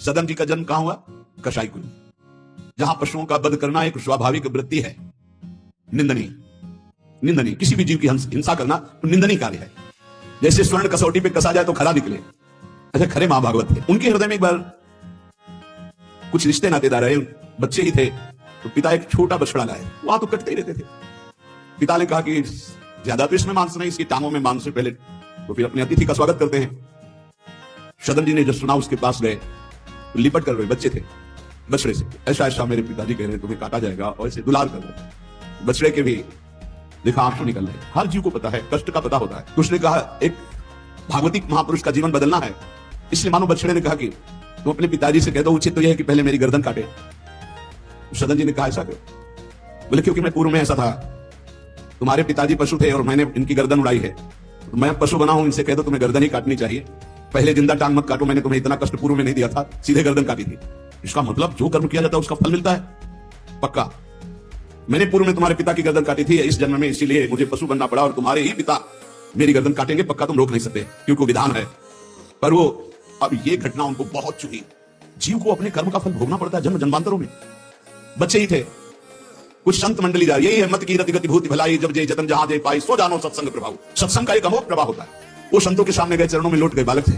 सदन जी का जन्म कहां हुआ? कसाईकुल, जहां पशुओं का वध करना एक स्वाभाविक वृत्ति है, निंदनीय। निंदनीय, किसी भी जीव की हिंसा करना तो निंदनीय कार्य है। जैसे स्वर्ण कसौटी पे कसा जाए तो खरा निकले, अच्छा खरे महाभागवत थे। उनके हृदय में एक बार कुछ रिश्ते नातेदार रहे, बच्चे ही थे, तो पिता एक छोटा बछड़ा लाए, वहां तो कटते ही रहते थे। पिता ने कहा कि ज्यादा तो इसमें मांस नहीं, इसकी टांगों में मांस से पहले तो फिर अपने अतिथि का स्वागत करते हैं। सदन जी ने जब सुना उसके पास गए तो लिपट कर रहे, बच्चे थे, बछड़े से, ऐसा ऐसा मेरे पिताजी कह रहे हैं तुम्हें काटा जाएगा, और ऐसे दुलार कर रहे। बछड़े के भी देखा आंसू निकल रहे। हर जीव को पता है, कष्ट का पता होता है। तो उसने कहा एक भागवती महापुरुष का जीवन बदलना है, इसलिए मानो बछड़े ने कहा कि तुम अपने पिताजी से कह दो, उचित तो यह है कि पहले मेरी गर्दन काटे। सदन जी ने कहा ऐसा क्यों? बोले क्योंकि मैं पूर्व में ऐसा था, तुम्हारे पिताजी पशु थे और मैंने इनकी गर्दन उड़ाई है, तो मैं पशु बना हूं, इनसे कह दो तुम्हें गर्दन ही काटनी चाहिए, पहले जिंदा टांग मत काटो, मैंने तुम्हें इतना कष्ट पूर्व में नहीं दिया था, सीधे गर्दन काटी थी। इसका मतलब जो कर्म किया जाता है उसका फल मिलता है पक्का। मैंने पूर्व में तुम्हारे पिता की गर्दन काटी थी इस जन्म में, इसीलिए मुझे पशु बनना पड़ा, और तुम्हारे ही पिता मेरी गर्दन काटेंगे पक्का, तुम रोक नहीं सकते क्योंकि विधान है। पर वो अब ये घटना उनको बहुत चुभी। जीव को अपने कर्म का फल भोगना पड़ता है जन्म जन्मांतरों में। बच्चे ही थे, कुछ संत मंडली जा रही, यही है मत की रति गति भूति भलाई, जब जय जतन जहां जय पाई, सो जानो सत्संग प्रभाव। सत्संग का एक अमोघ प्रभाव होता है। वो संतों के सामने गए, चरणों में लौट गए, बालक थे।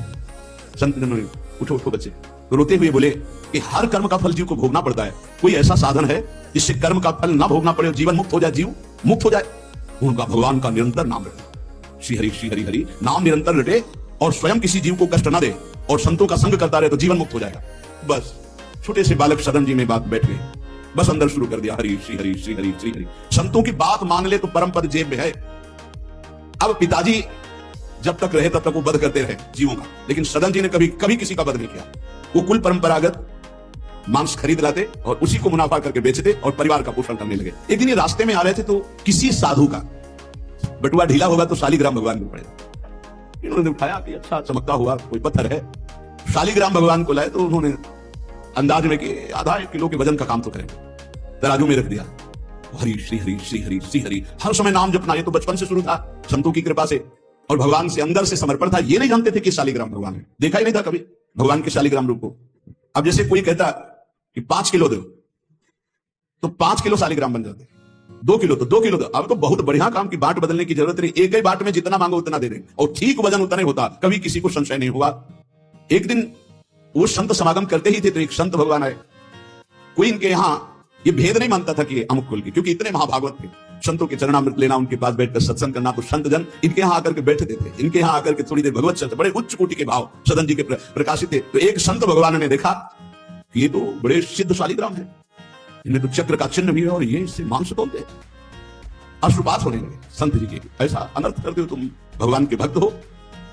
संत जनों ने उठो उठो बच्चे, तो रोते हुए बोले कि हर कर्म का फल जीव को भोगना पड़ता है, कोई ऐसा साधन है जिससे कर्म का फल ना भोगना पड़े, जीवन मुक्त हो जाए, जीव मुक्त हो जाए? उनका भगवान का निरंतर नाम रटे, श्री हरि हरि नाम निरंतर रटे, और स्वयं किसी जीव को कष्ट ना दे, और संतों का संग करता रहे तो जीवन मुक्त हो जाएगा। बस छोटे से बालक सदन जी में बात बैठ गए, बस अंदर शुरू कर दिया, हरि श्री हरि श्री हरि श्री हरि। संतों की बात मान ले तो परम पद जेब में है। अब पिताजी जब तक रहे तब तक वो वध करते रहे जीवों का, लेकिन सदन जी ने कभी कभी किसी का वध नहीं किया। वो कुल परंपरागत मांस खरीद लाते और उसी को मुनाफा करके बेचते और परिवार का पोषण करने लगे। एक दिन ये रास्ते में आ रहे थे तो किसी साधु का बटुआ ढीला होगा तो शालिग्राम भगवान को पड़ेगा। इन्होंने उठाया कि अच्छा चमकता हुआ कोई पत्थर है, शालिग्राम भगवान को लाए, तो उन्होंने अंदाज में कि आधा 1 किलो के वजन का काम तो करेंगे, तराजू में रख दिया। हरि श्री हरि श्री हरि श्री हरि, हर समय नाम जपना, ये तो बचपन से शुरू था संतों की कृपा से, और भगवान से अंदर से समर्पण था। ये नहीं जानते थे कि शालिग्राम भगवान है, देखा ही नहीं था कभी भगवान के शालिग्राम रूप को। अब जैसे कोई कहता कि 5 किलो दो तो 5 किलो शालिग्राम बन जाते, 2 किलो तो 2 किलो दो। अब तो बहुत बढ़िया काम की बाट बदलने की जरूरत नहीं, एक ही बाट में जितना मांगो उतना दे देंगे, और ठीक वजन उतना ही होता, कभी किसी को संशय नहीं हुआ। एक दिन वो संत समागम करते ही थे तो एक संत भगवान आए। कोई इनके यहां ये भेद नहीं मानता था कि अमुक कुल की, क्योंकि इतने महाभागवत थे। संतों के चरणामृत लेना, उनके पास बैठकर सत्संग करना, तो संत जन इनके यहां आकर के बैठते थे, इनके यहां आकर के थोड़ी देर भगवत चर्चा, बड़े उच्च कोटि के भाव सदन जी के प्रकाशित थे। तो एक संत भगवान ने देखा कि ये तो बड़े सिद्ध शालिग्राम है, इनमें तो चक्र का चिन्ह भी है, और ये इससे मांस तोलते हैं। अश्रुपात होने लगे संत जी के, ऐसा अनर्थ करते हो तुम, भगवान के भक्त हो।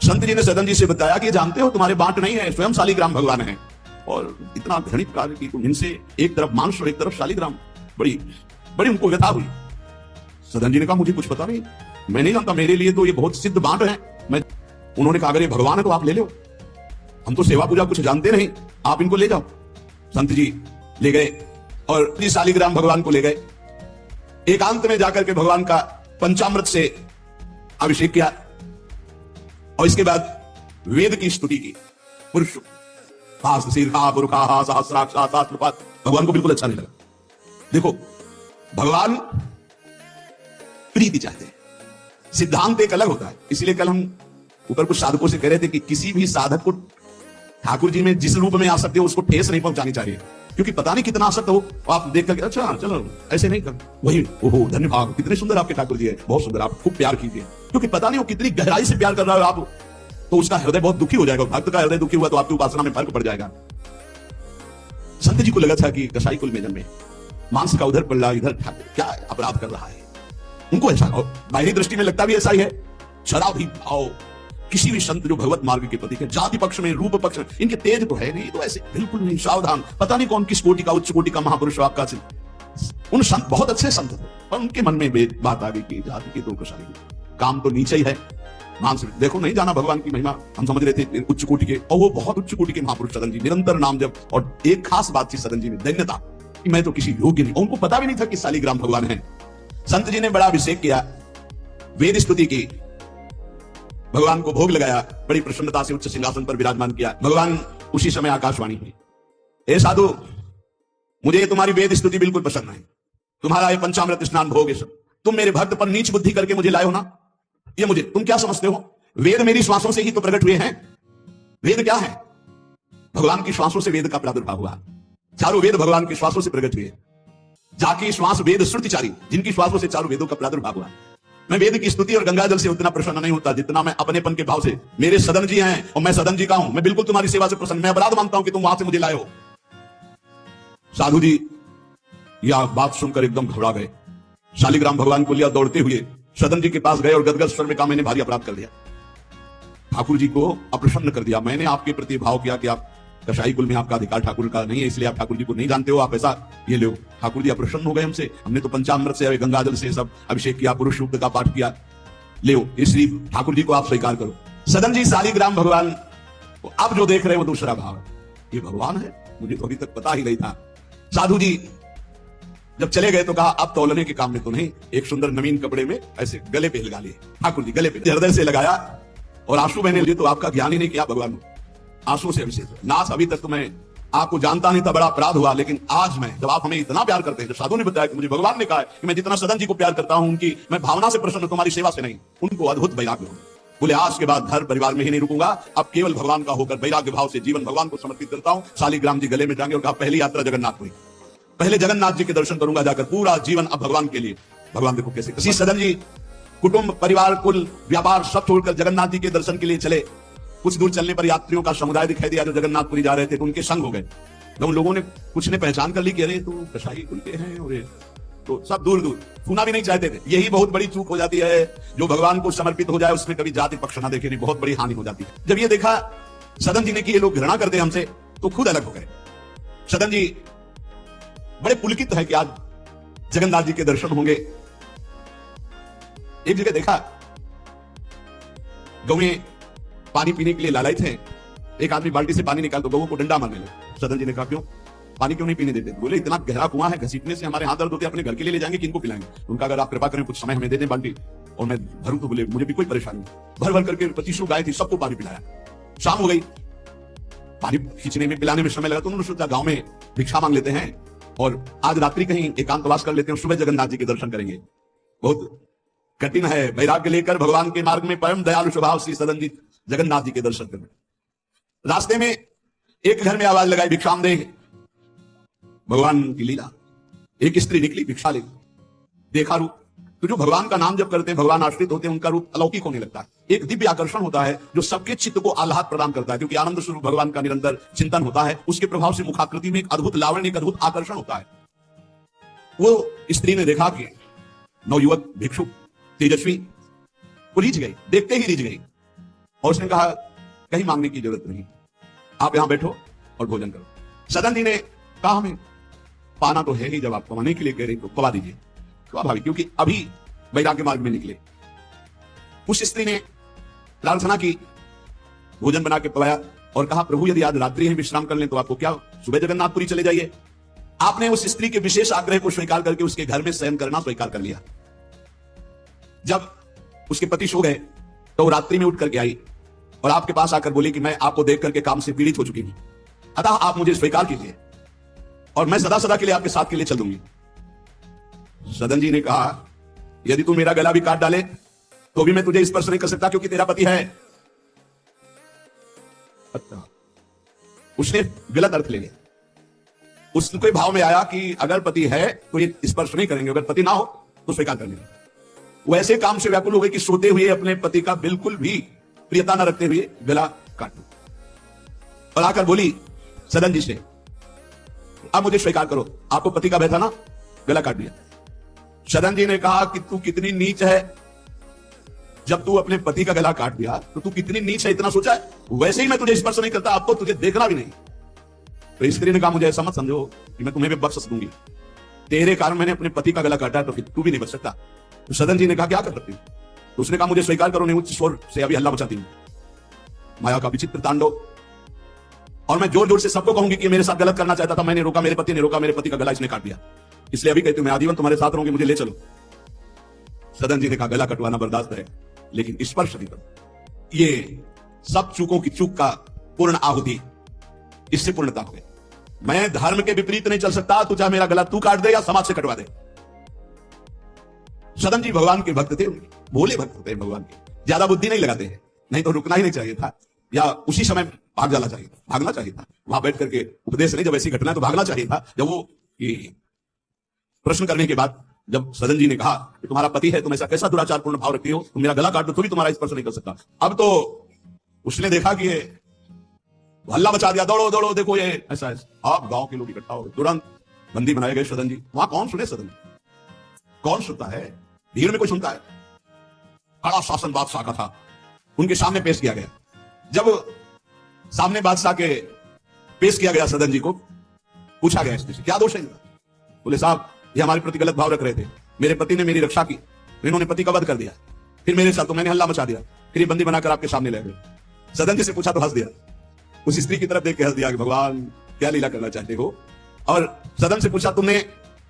संत जी ने सदन जी से बताया कि जानते हो तुम्हारे बांट नहीं है, स्वयं शालिग्राम भगवान है, और इतना घृणित कार्य की तुम, इनसे एक तरफ मांस और एक तरफ शालिग्राम, बड़ी बड़ी उनको व्यथा हुई। सदन जी ने कहा मुझे कुछ पता नहीं, मैं नहीं जानता, मेरे लिए तो ये बहुत सिद्ध बांट है। मैं उन्होंने कहा अगर ये भगवान है तो आप ले लो, हम तो सेवा पूजा कुछ जानते नहीं, आप इनको ले जाओ। संत जी ले गए और शालिग्राम भगवान को ले गए। एकांत में जाकर के भगवान का पंचामृत से अभिषेक किया, और इसके बाद वेद की स्तुति की। पुरुष भगवान को बिल्कुल अच्छा नहीं लगा। देखो भगवान प्रीति चाहते हैं, सिद्धांत एक अलग होता है। इसलिए कल हम ऊपर कुछ साधकों से कह रहे थे कि किसी भी साधक को ठाकुर जी में जिस रूप में आ सकते हो उसको ठेस नहीं पहुंचानी चाहिए, क्योंकि पता नहीं कितना आसक्त हो, आप देख करके अच्छा चलो ऐसे नहीं कर, वही ओहो धन्यवाद, कितने सुंदर आपके ठाकुर जी है, बहुत सुंदर, आप खूब प्यार कीजिए, क्योंकि पता नहीं वो कितनी गहराई से प्यार कर रहा हो आप, तो उसका हृदय बहुत दुखी हो जाएगा। भक्त का हृदय दुखी हुआ तो आपकी उपासना में फर्क पड़ जाएगा। संत जी को लगा था कि कसाई कुल में जन्मे, मांस का उधर पल्ला इधर क्या अपराध कर रहा है, उनको ऐसा, और बाहरी दृष्टि में लगता भी ऐसा ही है। शराबी भाव किसी भी संत जो भगवत मार्ग के प्रतीक है, जाति पक्ष में रूप पक्ष में इनके तेज तो है नहीं, तो ऐसे बिल्कुल नहीं, सावधान, पता नहीं कौन किस कोटि का, उच्च कोटि का महापुरुष आपका। उन संत बहुत अच्छे संत थे, पर उनके मन में बात आ गई कि जाति की तो कसाई, काम तो नीचे ही है, मांस देखो नहीं जाना भगवान की महिमा, हम समझ रहे थे उच्च कोटि के, और वो बहुत उच्च कोटि के महापुरुष सदन जी, निरंतर नाम जप। और एक खास बात थी सदन जी में, दैन्यता, कि मैं तो किसी योग्य नहीं, उनको पता भी नहीं था कि शालिग्राम भगवान है। संत जी ने बड़ा अभिषेक किया, वेद स्तुति की, भगवान को भोग लगाया, बड़ी प्रसन्नता से उच्च सिंहासन पर विराजमान किया। भगवान उसी समय आकाशवाणी हुई, ए साधु, मुझे तुम्हारी वेद स्तुति बिल्कुल पसंद नहीं, तुम्हारा ये पंचामृत स्नान भोग है सब, तुम मेरे भक्त पर नीच बुद्धि करके मुझे लाए हो ना, ये मुझे तुम क्या समझते हो? वेद मेरी श्वासों से ही तो प्रकट हुए हैं। वेद क्या है? भगवान की श्वासों से वेद का प्रादुर्भाव हुआ। चारों वेद भगवान की श्वासों से प्रकट हुए। जाकी श्वास वेद श्रुतिचारी, जिनकी श्वासों से चारों वेदों का प्रादुर्भाव हुआ। मैं वेद की स्तुति और गंगाजल से उतना प्रसन्न नहीं होता जितना मैं अपनेपन के भाव से, मेरे सदन जी हैं और मैं सदन जी का हूं, मैं बिल्कुल तुम्हारी सेवा से प्रसन्न, मैं अपराध मानता हूं कि तुम वहां से मुझे लाए हो। साधु जी यह बात सुनकर एकदम घबरा गए। शालिग्राम भगवान को लिया दौड़ते हुए सदन जी के पास गए और गदगद स्वर में कहा, मैंने भारी अपराध कर दिया, ठाकुर जी को अप्रसन्न कर दिया। मैंने आपके प्रति भाव किया कि आप कसाई कुल में आपका अधिकार ठाकुर का नहीं है, इसलिए आप ठाकुर जी को नहीं जानते हो, आप ऐसा ये लो। ठाकुर जी अप्रसन्न हो गए हमसे, हमने तो पंचामृत से गंगाजल से सब अभिषेक किया, पुरुष सूक्त का पाठ किया, ले इसलिए ठाकुर जी को आप स्वीकार करो। सदन जी शालिग्राम भगवान अब जो देख रहे हैं वो दूसरा भाव है, ये भगवान है, मुझे तो अभी तक पता ही नहीं था। साधु जी जब चले गए तो कहा, अब तौलने के काम में तो नहीं, एक सुंदर नवीन कपड़े में ऐसे गले पे लगा लिए। ठाकुर जी गले पे हृदय से लगाया और आंसू बहने लगे। तो आपका ज्ञान ही नहीं किया भगवान, आंसू से अभिषेक। नाथ अभी तक तो मैं आपको जानता नहीं था, बड़ा अपराध हुआ, लेकिन आज मैं, जब आप हमें इतना प्यार करते हैं, तो साधु ने बताया कि मुझे भगवान ने कहा कि मैं जितना सदन जी को प्यार करता हूं, उनकी मैं भावना से प्रसन्न, तुम्हारी सेवा से नहीं। उनको अद्भुत वैराग्य हो। बोले आज के बाद घर परिवार में ही नहीं रुकूंगा, अब केवल भगवान का होकर वैराग्य भाव से जीवन भगवान को समर्पित करता हूं। शालिग्राम जी गले में जाएंगे और कहा, पहली यात्रा जगन्नाथ हुई, पहले जगन्नाथ जी के दर्शन करूंगा जाकर, पूरा जीवन अब भगवान के लिए। भगवान देखो कैसे किसी सदन जी कुटुंब परिवार कुल व्यापार सब छोड़कर जगन्नाथ जी के दर्शन के लिए चले। कुछ दूर चलने पर यात्रियों का समुदाय दिखाई दिया जो जगन्नाथपुरी जा रहे थे, तो उनके संग हो गए। तो उन लोगों ने कुछ ने पहचान कर ली कि अरे तो कसाई कुल के हैं, और तो सब दूर दूर छूना भी नहीं चाहते थे। यही बहुत बड़ी चूक हो जाती है, जो भगवान को समर्पित हो जाए उसमें कभी जाति पक्ष ना देखे, नहीं, बहुत बड़ी हानि हो जाती है। जब ये देखा सदन जी ने कि ये लोग घृणा करते हमसे, तो खुद अलग हो गए। सदन जी बड़े पुलकित है कि आज जगन्नाथ जी के दर्शन होंगे। एक जगह देखा गौएं पानी पीने के लिए लालायित हैं, एक आदमी बाल्टी से पानी निकाल तो गऊ को डंडा मारने लगे। सदन जी ने कहा, क्यों पानी क्यों नहीं पीने देते? बोले इतना गहरा कुआं है, घसीटने से हमारे हाथ दर्द होते, अपने घर के लिए ले जाएंगे, किनको पिलाएंगे? उनका अगर आप कृपा करें कुछ समय हमें दे दें बाल्टी और मैं भरूं। तो बोले मुझे भी कोई परेशानी नहीं। भर भर करके 25 गाय थी, सबको पानी पिलाया। शाम हो गई, पानी खींचने में पिलाने में समय लगा, तो उन्होंने सोचा गांव में भिक्षा मांग लेते हैं और आज रात्रि कहीं एकांतवास कर लेते हैं, सुबह जगन्नाथ जी के दर्शन करेंगे। बहुत कठिन है वैराग्य लेकर भगवान के मार्ग में परम दयालु स्वभाव श्री सदन जी जगन्नाथ जी के दर्शन करने। रास्ते में एक घर में आवाज लगाई, भिक्षाम दे। भगवान की लीला, एक स्त्री निकली भिक्षा ले, देखा रूप। तो जो भगवान का नाम जब करते हैं, भगवान आश्रित होते हैं, उनका रूप अलौकिक होने लगता है। एक दिव्य आकर्षण होता है जो सबके चित्त को आह्लाद प्रदान करता है, क्योंकि आनंद स्वरूप भगवान का निरंतर चिंतन होता है। उसके प्रभाव से मुखाकृति में एक अद्भुत लावण्य, एक अद्भुत आकर्षण होता है। वो स्त्री ने देखा कि नवयुवक भिक्षु तेजस्वी, वो रीझ गई, देखते ही रीझ गई, और उसने कहा कहीं मांगने की जरूरत नहीं, आप यहां बैठो और भोजन करो। सदन जी ने कहा, हमें पाना तो है ही, जब आप कमाने के लिए कह रही तो पवा दीजिए। स्वाभाविक, क्योंकि अभी वैराग्य मार्ग में निकले। उस स्त्री ने प्रार्थना की, भोजन बना के पवाया और कहा, प्रभु यदि आज रात्रि है विश्राम कर लें तो आपको क्या, सुबह जगन्नाथपुरी चले जाइए। आपने उस स्त्री के विशेष आग्रह को स्वीकार करके उसके घर में शयन करना स्वीकार कर लिया। जब उसके पति सो गए तो वो रात्रि में उठ करके आई और आपके पास आकर बोली कि मैं आपको देख करके काम से पीड़ित हो चुकी हूं, अतः आप मुझे स्वीकार कीजिए और मैं सदा सदा के लिए आपके साथ के लिए चल दूंगी। सदन जी ने कहा, यदि तू मेरा गला भी काट डाले तो भी मैं तुझे स्पर्श नहीं कर सकता, क्योंकि तेरा पति है। अच्छा, उसने गलत अर्थ ले लिया। उसके भाव में आया कि अगर पति है तो ये स्पर्श नहीं करेंगे, अगर पति ना हो तो स्वीकार कर लेंगे। वो ऐसे काम से व्याकुल हो गए कि सोते हुए अपने पति का बिल्कुल भी प्रियता न रखते हुए गला काट लो और आकर बोली सदन जी से, अब मुझे स्वीकार करो, आपको पति का भय था ना, गला काट दिया। सदन जी ने कहा कि तू कितनी नीच है, जब तू अपने पति का गला काट दिया तो तू कितनी नीच है, इतना सोचा है? वैसे ही मैं तुझे स्पर्श नहीं करता, आपको तुझे देखना भी नहीं। तो स्त्री ने कहा, मुझे ऐसा मत समझो कि मैं तुम्हें भी बख्श दूंगी, तेरे कारण मैंने अपने पति का गला काटा, तो फिर तू भी नहीं बच सकता। तो सदन जी ने कहा, क्या कर सकती हूं? तो उसने कहा, मुझे स्वीकार करो, नहीं उच्च स्वर से अभी हल्ला मचाती हूं। माया का विचित्र तांडव, और मैं जोर जोर से सबको कहूंगी कि मेरे साथ गलत करना चाहता था, मैंने रोका, मेरे पति ने रोका, मेरे पति का गला इसने काट दिया, इसलिए अभी कहती हूं मैं आजीवन तुम्हारे साथ रहूंगी, मुझे ले चलो। सदन जी ने कहा, गला कटवाना बर्दाश्त है लेकिन स्पर्श नहीं करो। ये सब चूकों की चूक का पूर्ण आहुति, इससे पूर्णता हो गई। मैं धर्म के विपरीत नहीं चल सकता, तू चाहे मेरा गला तू काट दे या समाज से कटवा दे। सदन जी भगवान के भक्त थे, भोले भक्त थे भगवान के, ज्यादा बुद्धि नहीं लगाते हैं, नहीं तो रुकना ही नहीं चाहिए था, या उसी समय भाग जाना चाहिए था, भागना चाहिए था। वहां बैठ करके उपदेश नहीं, जब ऐसी घटना तो भागना चाहिए था। जब वो प्रश्न करने के बाद जब सदन जी ने कहा कि तुम्हारा पति है, तुम ऐसा कैसा दुराचारपूर्ण भाव रखती हो, तुम मेरा गला काट दो तो भी तुम्हारा स्पर्श नहीं कर सकता। अब तो उसने देखा कि ये हल्ला मचा दिया, दौड़ो दौड़ो देखो ये ऐसा है। आप गांव के लोग इकट्ठा हो गए, तुरंत बंदी बनाए गए सदन जी। वहां कौन सुने सदन, कौन सुनता है, भीड़ में कोई सुनता है। कड़ा शासन बादशाह का था, उनके सामने पेश किया गया। जब सामने बादशाह के पेश किया गया सदन जी को, पूछा गया इससे क्या दोष है। बोले साहब ये हमारे प्रति गलत भाव रख रहे थे, मेरे पति ने मेरी रक्षा की, इन्होंने पति का वध कर दिया, फिर मेरे साथ तो मैंने हल्ला मचा दिया, फिर ये बंदी बनाकर आपके सामने ले गए। सदन जी से पूछा तो हंस दिया, उस स्त्री की तरफ देख के हंस दिया कि भगवान क्या लीला करना चाहते हो। और सदन से पूछा तुमने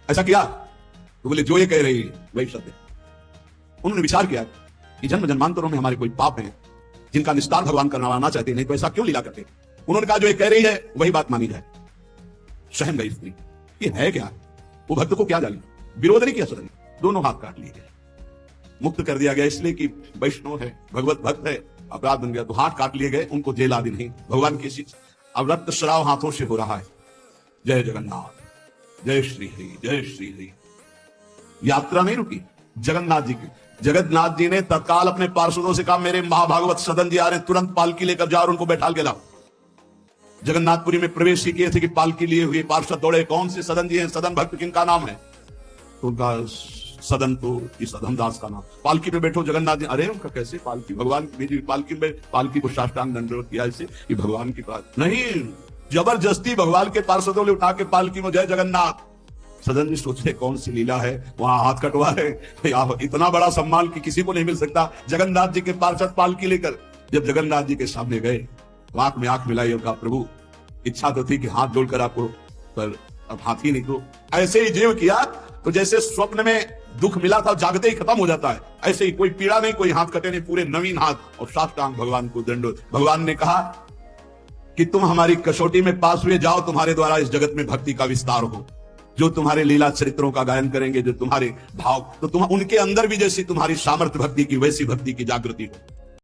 ऐसा किया, तो बोले जो ये कह रही है वही सत्य। उन्होंने विचार किया कि जन्म जन्मांतरों में हमारे कोई पाप हैं जिनका निस्तार भगवान करवाना चाहते, नहीं तो ऐसा क्यों लीला करते। उन्होंने कहा जो ये कह रही है वही बात मानी जाए। सहम गई स्त्री, ये है क्या, वो भक्त को क्या जानी, विरोध नहीं किया सदन, दोनों हाथ काट लिए गए, मुक्त कर दिया गया, इसलिए कि वैष्णव है, भगवत भक्त है, अपराध बन गया तो हाथ काट लिए गए, उनको जेल आदि नहीं, भगवान की चीज। अब रक्त श्राव हाथों से हो रहा है। जय जगन्नाथ, जय श्री हरि, जय श्री हरि। यात्रा नहीं रुकी जगन्नाथ जी की। जगन्नाथ जी ने तत्काल अपने पार्षदों से कहा मेरे महाभागवत सदन जी आ रहे, तुरंत पालकी लेकर जाओ और उनको बैठा के लाओ। जगन्नाथपुरी में प्रवेश ही किए थे कि पालकी लिए हुए पार्षद दौड़े, कौन से सदन जी हैं, सदन भक्त किनका नाम है, तो उनका सदन तो इस सदनदास का नाम। पालकी पे बैठो जगन्नाथ जी, अरे उनका कैसे पालकी, भगवान की पालकी में, पालकी को साष्टांग दंडवत किया इसे कि भगवान की बात नहीं, जबरदस्ती भगवान के पार्षदों ने उठा के पालकी में जय जगन्नाथ। सदन जी सोचे कौन सी लीला है, वहां हाथ कटवा है, इतना बड़ा सम्मान कि किसी को नहीं मिल सकता। जगन्नाथ जी के पार्षद पालकी लेकर जब जगन्नाथ जी के सामने गए, आंख में आंख मिलाई और कहा प्रभु इच्छा तो थी कि हाथ जोड़कर आपको, पर अब हाथ ही नहीं, तो ऐसे ही जीव किया तो जैसे स्वप्न में दुख मिला था जागते ही खत्म हो जाता है, ऐसे ही कोई पीड़ा नहीं, कोई हाथ कटे नहीं, पूरे नवीन हाथ और साष्टांग भगवान को दंडोत। भगवान ने कहा कि तुम हमारी कसौटी में पास हुए, जाओ तुम्हारे द्वारा इस जगत में भक्ति का विस्तार हो। जो तुम्हारे लीला चरित्रों का गायन करेंगे, जो तुम्हारे भाव, तो तुम उनके अंदर भी जैसी तुम्हारी सामर्थ्य भक्ति की वैसी भक्ति की जागृति हो।